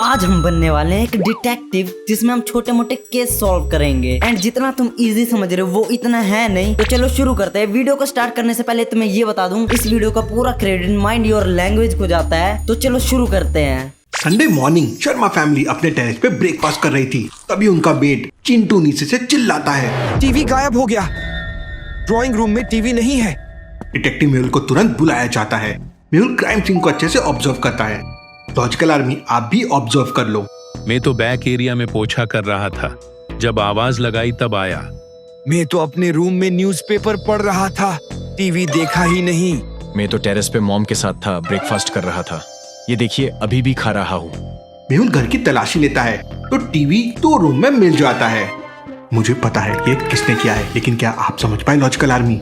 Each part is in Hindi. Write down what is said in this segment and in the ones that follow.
आज हम बनने वाले हैं एक डिटेक्टिव जिसमें हम छोटे मोटे केस सॉल्व करेंगे। एंड जितना तुम इजी समझ रहे हो वो इतना है नहीं। तो चलो शुरू करते हैं। वीडियो को स्टार्ट करने से पहले तुम्हें ये बता दूं, इस वीडियो का पूरा क्रेडिट माइंड योर लैंग्वेज को जाता है। तो चलो शुरू करते हैं। संडे मॉर्निंग शर्मा फैमिली अपने टेरेस पे ब्रेकफास्ट कर रही थी। तभी उनका बेट चिंटू नीचे से चिल्लाता है, टीवी गायब हो गया। ड्राइंग रूम में टीवी नहीं है। डिटेक्टिव मेहुल को तुरंत बुलाया जाता है। मेहुल क्राइम सीन को अच्छे से ऑब्जर्व करता है। लॉजिकल आर्मी आप भी ऑब्जर्व कर लो। मैं तो बैक एरिया में पोछा कर रहा था, जब आवाज लगाई तब आया। मैं तो अपने रूम में न्यूज़पेपर पढ़ रहा था, टीवी देखा ही नहीं। मैं तो टेरेस पे मॉम के साथ था, ब्रेकफास्ट कर रहा था। ये देखिए अभी भी खा रहा हूँ। मेहुल घर की तलाशी लेता है तो टीवी तो रूम में मिल जाता है। मुझे पता है ये किसने किया है, लेकिन क्या आप समझ पाए लॉजिकल आर्मी?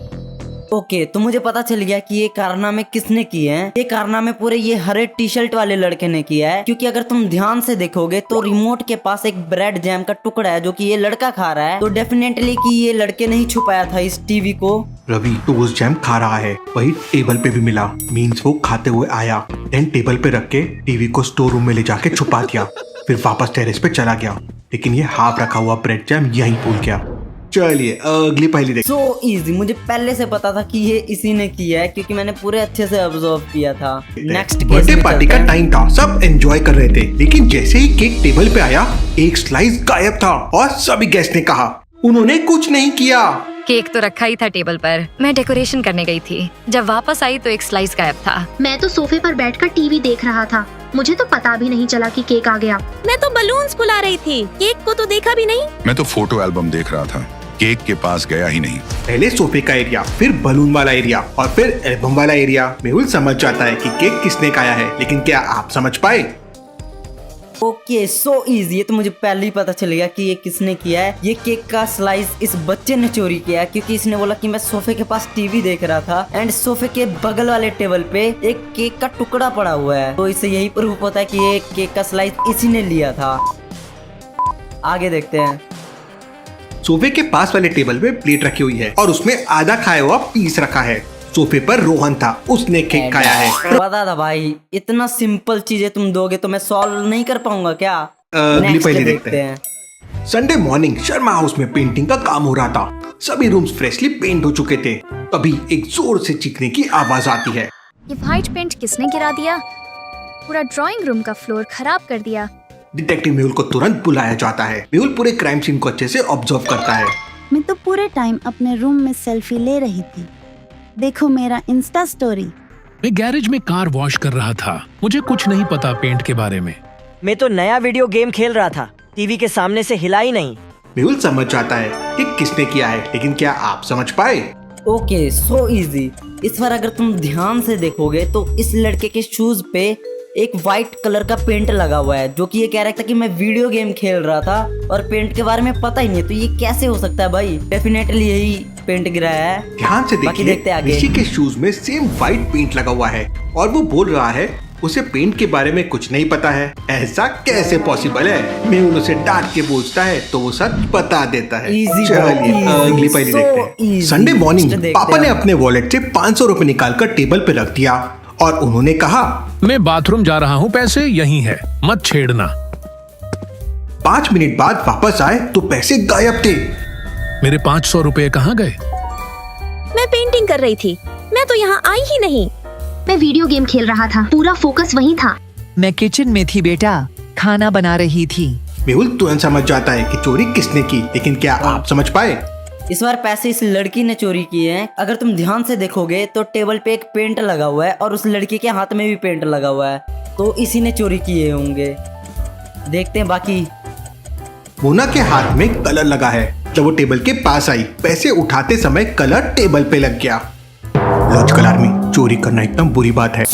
ओके, तो मुझे पता चल गया कि ये कारनामे किसने किए हैं। ये कारनामे पूरे ये हरे टी शर्ट वाले लड़के ने किया है, क्योंकि अगर तुम ध्यान से देखोगे तो रिमोट के पास एक ब्रेड जैम का टुकड़ा है जो कि ये लड़का खा रहा है। तो डेफिनेटली कि ये लड़के ने ही छुपाया था इस टीवी को। रवि तो उस जैम खा रहा है, वही टेबल पे भी मिला। मीन्स वो खाते हुए आया, देन टेबल पे रख के टीवी को स्टोर रूम में ले जाके छुपा दिया, फिर वापस टेरेस पे चला गया। लेकिन ये हाफ रखा हुआ ब्रेड जैम यहीं भूल गया। चलिए अगली पहेली देखते। सो इजी, मुझे पहले से पता था कि ये इसी ने किया है, क्योंकि मैंने पूरे अच्छे से ऑब्जर्व किया था। नेक्स्ट बर्थडे पार्टी का टाइम था, सब एंजॉय कर रहे थे। लेकिन जैसे ही केक टेबल पे आया, एक स्लाइस गायब था और सभी गेस्ट ने कहा उन्होंने कुछ नहीं किया। केक तो रखा ही था टेबल पर, मैं डेकोरेशन करने गई थी। जब वापस आई तो एक स्लाइस गायब था। मैं तो सोफे पर बैठकर टीवी देख रहा था, मुझे तो पता भी नहीं चला कि केक आ गया। मैं तो बलून्स फुला रही थी, केक को तो देखा भी नहीं। मैं तो फोटो एल्बम देख रहा था, केक के पास गया ही नहीं। पहले सोफे का एरिया, फिर बलून वाला एरिया और फिर एल्बम वाला एरिया। मेहुल समझ जाता है कि केक किसने खाया है, लेकिन क्या आप समझ पाए? Okay, so easy. ये तो मुझे पहले ही पता चल गया कि ये किसने किया है। ये केक का स्लाइस इस बच्चे ने चोरी किया है, क्योंकि इसने बोला कि मैं सोफे के पास टीवी देख रहा था एंड सोफे के बगल वाले टेबल पे एक केक का टुकड़ा पड़ा हुआ है। तो इससे यही प्रूफ होता है कि ये केक का स्लाइस इसी ने लिया था। आगे देखते हैं। सोफे के पास वाले टेबल पे प्लेट रखी हुई है और उसमें आधा खाया हुआ पीस रखा है। सोफे पर रोहन था, उसने केक खाया है। पता था भाई, इतना सिंपल चीजें तुम दोगे तो मैं सॉल्व नहीं कर पाऊंगा क्या? अगली Next पहेली देखते हैं। संडे मॉर्निंग शर्मा हाउस में पेंटिंग का काम हो रहा था। सभी रूम्स फ्रेशली पेंट हो चुके थे। तभी एक जोर से चीखने की आवाज आती है। ये व्हाइट पेंट किसने गिरा दिया? पूरा ड्राइंग रूम का फ्लोर खराब कर दिया। डिटेक्टिव मेहुल को तुरंत बुलाया जाता है। मेहुल पूरे क्राइम सीन को अच्छे से ऑब्जर्व करता है। मैं तो पूरे टाइम अपने रूम में सेल्फी ले रही थी। देखो मेरा इंस्टा स्टोरी। मैं गैरेज में कार वॉश कर रहा था, मुझे कुछ नहीं पता पेंट के बारे में। मैं तो नया वीडियो गेम खेल रहा था, टीवी के सामने से हिला ही नहीं। मेहुल समझ जाता है कि किसने किया है, लेकिन क्या आप समझ पाए? Okay, so easy. इस बार अगर तुम ध्यान से देखोगे तो इस लड़के के शूज पे एक व्हाइट कलर का पेंट लगा हुआ है, जो कि ये कह रहा था कि मैं वीडियो गेम खेल रहा था और पेंट के बारे में पता ही नहीं। तो ये कैसे हो सकता है भाई? डेफिनेटली यही पेंट गिराया है। ध्यान से बाकी देखते देखिए, आगे। ऋषि के शूज में सेम व्हाइट पेंट लगा हुआ है और वो बोल रहा है उसे पेंट के बारे में कुछ नहीं पता है। ऐसा कैसे पॉसिबल है? मेहुल उसे डांट के पूछता है तो वो सच बता देता है। Easy, चलिए अगली पहेली देखते हैं। संडे मॉर्निंग पापा ने अपने वॉलेट से 500 रुपए निकालकर टेबल पे रख दिया और उन्होंने कहा, मैं बाथरूम जा रहा हूँ, पैसे यहीं है, मत छेड़ना। 5 मिनट बाद वापस आए तो पैसे गायब थे। मेरे 500 रुपए कहाँ गए? मैं पेंटिंग कर रही थी, मैं तो यहाँ आई ही नहीं। मैं वीडियो गेम खेल रहा था, पूरा फोकस वहीं था। मैं किचन में थी बेटा, खाना बना रही थी। मेहुल तुरंत समझ जाता है कि चोरी किसने की, लेकिन क्या आप समझ पाए? इस बार पैसे इस लड़की ने चोरी किए हैं। अगर तुम ध्यान से देखोगे तो टेबल पे एक पेंट लगा हुआ है और उस लड़की के हाथ में भी पेंट लगा हुआ है। तो इसी ने चोरी किए होंगे। देखते हैं बाकी। मोना के हाथ में कलर लगा है। जब वो टेबल के पास आई, पैसे उठाते समय कलर टेबल पे लग गया। लॉजिकल आर्मी, चोरी करना एकदम बुरी बात है।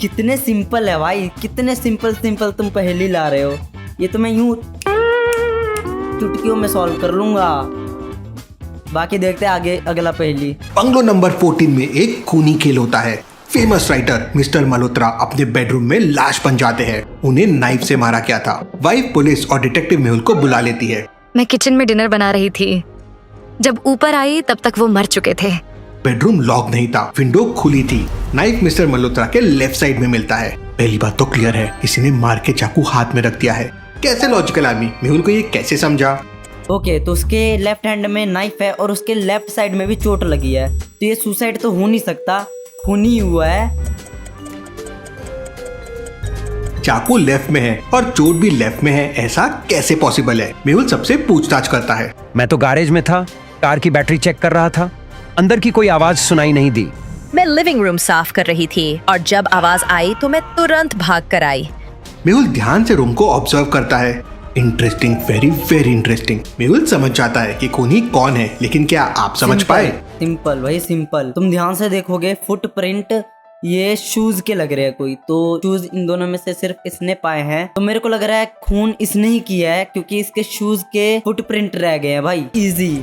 कितने सिंपल है भाई, कितने सिंपल तुम पहेली ला रहे हो। ये तो मैं यूं चुटकियों में सॉल्व कर लूंगा। बाकी देखते हैं आगे अगला पहेली। बंगलो नंबर 14 में एक खूनी खेल होता है। फेमस राइटर मिस्टर मल्होत्रा अपने बेडरूम में लाश बन जाते हैं। उन्हें नाइफ से मारा गया था। वाइफ पुलिस और डिटेक्टिव मेहुल को बुला लेती है। मैं किचन में डिनर बना रही थी, जब ऊपर आई तब तक वो मर चुके थे। बेडरूम लॉक नहीं था, विंडो खुली थी। नाइफ मिस्टर मल्होत्रा के लेफ्ट साइड में मिलता है। पहली बात तो क्लियर है, किसी ने मार के चाकू हाथ में रख दिया है। कैसे लॉजिकल आदमी मेहुल को ये कैसे समझा? ओके, तो उसके लेफ्ट हैंड में नाइफ है और उसके लेफ्ट साइड में भी चोट लगी है, तो ये सुसाइड तो हो नहीं सकता, खून ही हुआ है। चाकू लेफ्ट में है और चोट भी लेफ्ट में है, ऐसा कैसे पॉसिबल है? मेहुल सबसे पूछताछ करता है। मैं तो गैरेज में था, कार की बैटरी चेक कर रहा था, अंदर की कोई आवाज सुनाई नहीं दी। मैं लिविंग रूम साफ कर रही थी और जब आवाज आई तो मैं तुरंत भाग कर आई। मेहुल ध्यान से रूम को ऑब्जर्व करता है। Interesting, very very interesting. Mehul समझ जाता है कि खूनी कौन है, लेकिन क्या आप समझ पाए? सिंपल भाई सिंपल। तुम ध्यान से देखोगे फुटप्रिंट ये शूज के लग रहे हैं कोई, तो शूज इन दोनों में से सिर्फ इसने पाए हैं, तो मेरे को लग रहा है खून इसने ही किया है, क्योंकि इसके शूज के फुटप्रिंट रह गए हैं भाई। इजी।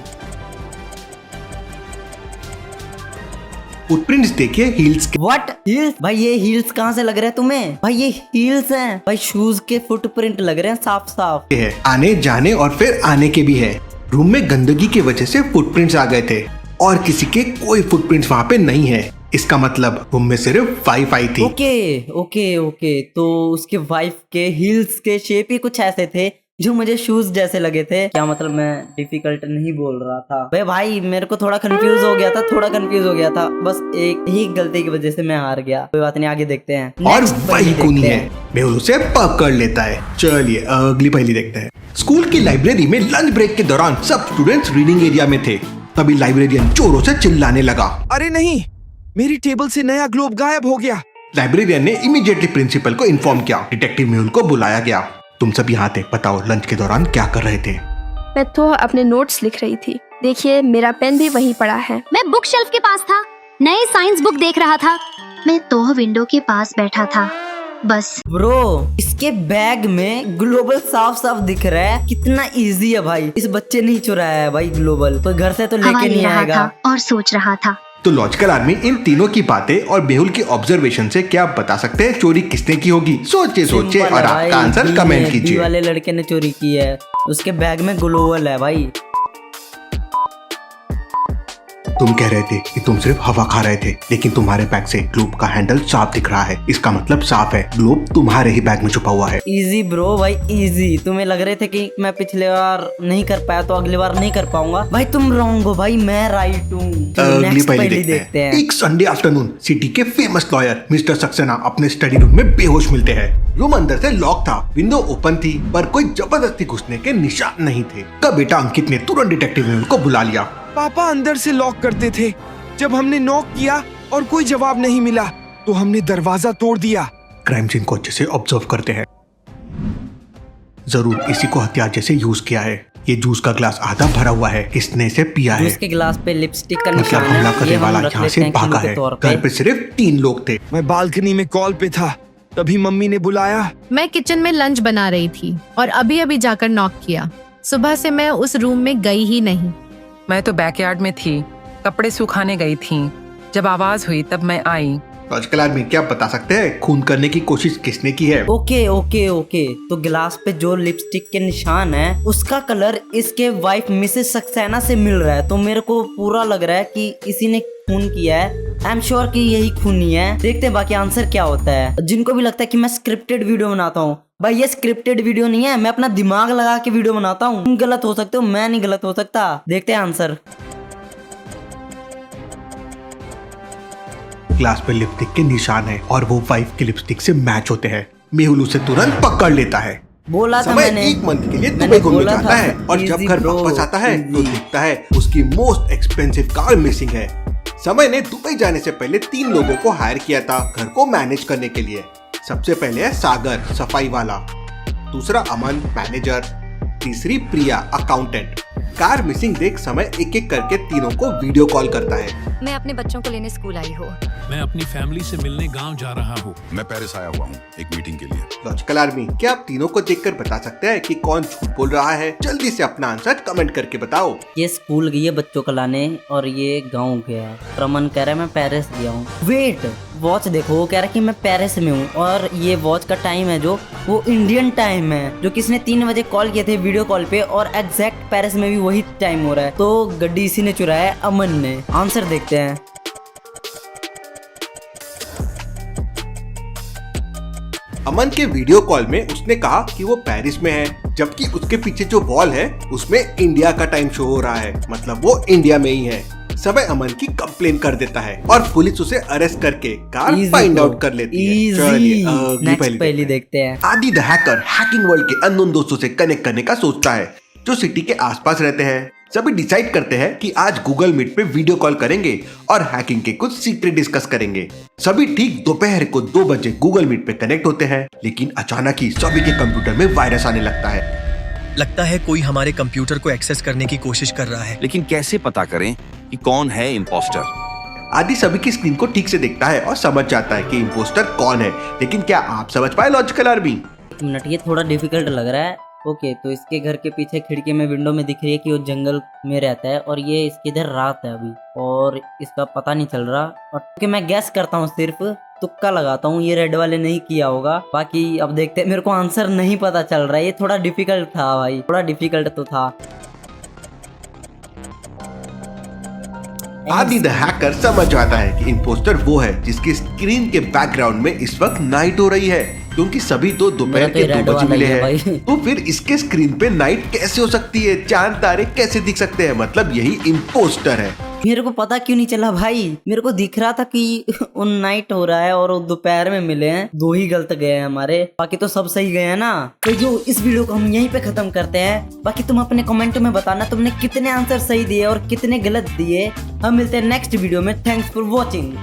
फुटप्रिंट्स देखिए हील्स के। What heels? भाई ये हील्स कहाँ से लग रहे हैं तुम्हें? भाई ये हील्स हैं भाई, शूज के फुटप्रिंट लग रहे हैं साफ साफ। है आने जाने और फिर आने के भी है। रूम में गंदगी की वजह से फुटप्रिंट्स आ गए थे और किसी के कोई फुटप्रिंट्स वहाँ पे नहीं है। इसका मतलब रूम में सिर्फ वाइफ आई थी। ओके ओके ओके, तो उसके वाइफ के हील्स के शेप ही कुछ ऐसे थे जो मुझे शूज जैसे लगे थे। क्या मतलब, मैं डिफिकल्ट नहीं बोल रहा था भाई, मेरे को थोड़ा कंफ्यूज हो गया था, बस एक ही गलती की वजह से मैं हार गया। कोई बात नहीं, आगे देखते हैं। और वही खूनी है, मेहुल उसे पकड़ लेता है। चलिए अगली पहेली देखते हैं। स्कूल की लाइब्रेरी में लंच ब्रेक के दौरान सब स्टूडेंट्स रीडिंग एरिया में थे, तभी लाइब्रेरियन जोरों से चिल्लाने लगा। अरे नहीं, मेरी टेबल से नया ग्लोब गायब हो गया। लाइब्रेरियन ने इमीडिएटली प्रिंसिपल को इन्फॉर्म किया। डिटेक्टिव मेहुल को बुलाया गया। तुम सब यहाँ थे, बताओ लंच के दौरान क्या कर रहे थे? मैं तो अपने नोट्स लिख रही थी, देखिए मेरा पेन भी वहीं पड़ा है। मैं बुक शेल्फ के पास था, नए साइंस बुक देख रहा था। मैं तो विंडो के पास बैठा था बस। ब्रो, इसके बैग में ग्लोबल साफ साफ दिख रहा है, कितना इजी है भाई। इस बच्चे ने ही चुराया है भाई ग्लोबल, कोई घर से तो लेके नहीं आएगा। था और सोच रहा था। तो लॉजिकल आदमी इन तीनों की बातें और मेहुल की ऑब्जर्वेशन से क्या बता सकते हैं चोरी किसने की होगी? सोचिए और आपका आंसर कमेंट कीजिए। वाले लड़के ने चोरी की है, उसके बैग में ग्लोबल है भाई। तुम कह रहे थे कि तुम सिर्फ हवा खा रहे थे, लेकिन तुम्हारे बैग से ग्लोब का हैंडल साफ दिख रहा है। इसका मतलब साफ है ग्लोब तुम्हारे ही बैग में छुपा हुआ है। इजी ब्रो भाई इजी। तुम्हें लग रहे थे कि मैं पिछले बार नहीं कर पाया तो अगली बार नहीं कर पाऊंगा। भाई तुम रॉन्ग हो भाई, मैं राइट हूँ। अगली पहेली देखते हैं। एक संडे आफ्टरनून सिटी के फेमस लॉयर मिस्टर सक्सेना अपने स्टडी रूम में बेहोश मिलते हैं। रूम अंदर से लॉक था, विंडो ओपन थी, पर कोई जबरदस्ती घुसने के निशान नहीं थे। तब बेटा अंकित ने तुरंत डिटेक्टिव मेहुल को बुला लिया। पापा अंदर से लॉक करते थे। जब हमने नॉक किया और कोई जवाब नहीं मिला तो हमने दरवाजा तोड़ दिया। क्राइम सीन को अच्छे से ऑब्जर्व करते हैं। जरूर इसी को हथियार जैसे यूज किया है। ये जूस का ग्लास आधा भरा हुआ है, किसने इसे पिया है? जूस के ग्लास पे लिपस्टिक का मतलब निशान है। हमला करने ये हम वाला रख यहाँ लेते से हैं भागा क्लू के है। तौर पे। घर पे सिर्फ 3 लोग थे। मैं बालकनी में कॉल पे था, तभी मम्मी ने बुलाया। मैं किचन में लंच बना रही थी और अभी अभी जाकर नॉक किया। सुबह से मैं उस रूम में गई ही नहीं। मैं तो बैकयार्ड में थी, कपड़े सुखाने गई थी। जब आवाज हुई तब मैं आई। लॉजिकल आदमी क्या बता सकते हैं खून करने की कोशिश किसने की है? ओके ओके ओके, तो गिलास पे जो लिपस्टिक के निशान है उसका कलर इसके वाइफ मिसेस सक्सेना से मिल रहा है, तो मेरे को पूरा लग रहा है कि इसी ने खून किया है। आई एम श्योर कि यही खूनी है। देखते हैं बाकी आंसर क्या होता है। जिनको भी लगता है कि मैं स्क्रिप्टेड वीडियो बनाता हूँ, भाई ये स्क्रिप्टेड वीडियो नहीं है, मैं अपना दिमाग लगा के वीडियो बनाता हूँ। तुम गलत हो सकते हो, मैं नहीं गलत हो सकता। देखते हैं आंसर। ग्लास पे लिपस्टिक के निशान है और वो वाइफ की लिपस्टिक से मैच होते हैं। मेहुल उसे तुरंत पकड़ लेता है। बोला था समय मैंने, 1 मंथ के लिए दुबई घूमने जाता है और जब घर वापस आता है तो दिखता है उसकी मोस्ट एक्सपेंसिव कार मिसिंग है। समय ने दुबई जाने से पहले 3 लोगों को हायर किया था घर को मैनेज करने के लिए। सबसे पहले है सागर, सफाई वाला, दूसरा अमन, मैनेजर, तीसरी प्रिया, अकाउंटेंट। कार मिसिंग देख समय एक एक करके तीनों को वीडियो कॉल करता है। मैं अपने बच्चों को लेने स्कूल आई हूँ। मैं अपनी फैमिली से मिलने गांव जा रहा हूँ। मैं पेरिस आया हुआ हूँ एक मीटिंग के लिए। लॉजिकल आर्मी क्या आप तीनों को देखकर बता सकते हैं कि कौन झूठ बोल रहा है? जल्दी से अपना आंसर कमेंट करके बताओ। ये स्कूल गई है बच्चों को लाने और ये गाँव गया है। रमन कह रहा है मैं पेरिस गया हूँ। वेट, वॉच देखो, वो कह रहा है कि मैं पेरिस में हूँ और ये वॉच का टाइम है जो वो इंडियन टाइम है, जो किसने 3 बजे कॉल किए थे वीडियो कॉल पे और एग्जैक्ट पेरिस में भी वही टाइम हो रहा है। तो गड्डी इसी ने चुराया है, अमन ने। आंसर देखते हैं। अमन के वीडियो कॉल में उसने कहा कि वो पेरिस में है, जबकि उसके पीछे जो वॉल है उसमें इंडिया का टाइम शो हो रहा है, मतलब वो इंडिया में ही है। सबे अमन की कंप्लेन कर देता है और पुलिस उसे अरेस्ट करके कार फाइंड आउट कर लेती है। चलिए नेक्स्ट पहली देखते हैं। आदि द हैकर हैकिंग वर्ल्ड के अननोन दोस्तों से कनेक्ट करने का सोचता है जो सिटी के आसपास रहते हैं। सभी डिसाइड करते हैं कि आज गूगल मीट पे वीडियो कॉल करेंगे और हैकिंग के कुछ सीक्रेट डिस्कस करेंगे। सभी ठीक दोपहर को 2 बजे गूगल मीट पे कनेक्ट होते हैं, लेकिन अचानक ही सभी के कंप्यूटर में वायरस आने लगता है कोई हमारे कंप्यूटर को एक्सेस करने की कोशिश कर रहा है। लेकिन कैसे पता करें कि कौन है इम्पोस्टर? आदि सभी की स्क्रीन को ठीक से देखता है और समझ जाता है कि इम्पोस्टर कौन है। लेकिन क्या आप समझ पाए लॉजिकल आर्मी? 1 मिनट, ये थोड़ा डिफिकल्ट लग रहा है। ओके, तो इसके घर के पीछे खिड़की में विंडो में दिख रही है कि वो जंगल में रहता है और ये इसके इधर रात है अभी और इसका पता नहीं चल रहा। और क्योंकि मैं गैस करता हूँ, सिर्फ तुक्का लगाता हूँ, ये रेड वाले नहीं किया होगा। बाकी अब देखते हैं, मेरे को आंसर नहीं पता चल रहा है। ये थोड़ा डिफिकल्ट था भाई, थोड़ा डिफिकल्ट तो था। आदि द हैकर समझ आता है कि इम्पोस्टर वो है जिसकी स्क्रीन के बैकग्राउंड में इस वक्त नाइट हो रही है, क्योंकि सभी तो दोपहर के 2 बजे मिले हैं। तो फिर इसके स्क्रीन पे नाइट कैसे हो सकती है? चांद तारे कैसे दिख सकते हैं? मतलब यही इम्पोस्टर है। मेरे को पता क्यों नहीं चला भाई? मेरे को दिख रहा था कि उन नाइट हो रहा है और वो दोपहर में मिले हैं। 2 ही गलत गए हैं हमारे, बाकी तो सब सही गए हैं ना। तो जो इस वीडियो को हम यहीं पे खत्म करते हैं। बाकी तुम अपने कमेंट में बताना तुमने कितने आंसर सही दिए और कितने गलत दिए। हम मिलते हैं नेक्स्ट वीडियो में। Thanks for watching.